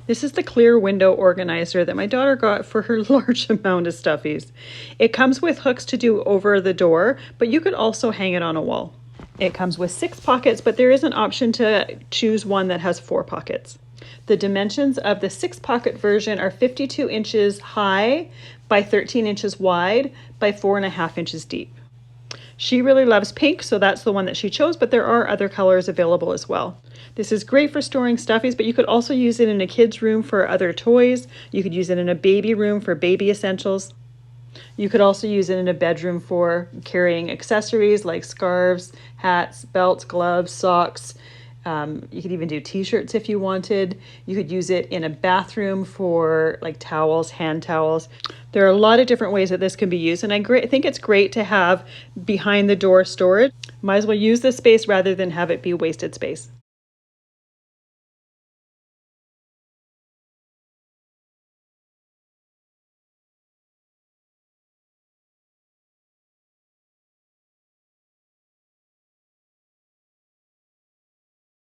This is the clear window organizer that my daughter got for her large amount of stuffies. It comes with hooks to do over the door, but you could also hang it on a wall. It comes with 6 pockets, but there is an option to choose one that has 4 pockets. The dimensions of the 6 pocket version are 52 inches high by 13 inches wide by 4.5 inches deep. She really loves pink, so that's the one that she chose, but there are other colors available as well. This is great for storing stuffies, but you could also use it in a kid's room for other toys. You could use it in a baby room for baby essentials. You could also use it in a bedroom for carrying accessories like scarves, hats, belts, gloves, socks. You could even do t-shirts if you wanted. You could use it in a bathroom for like towels, hand towels. There are a lot of different ways that this can be used, and I think it's great to have behind the door storage. Might as well use this space rather than have it be wasted space.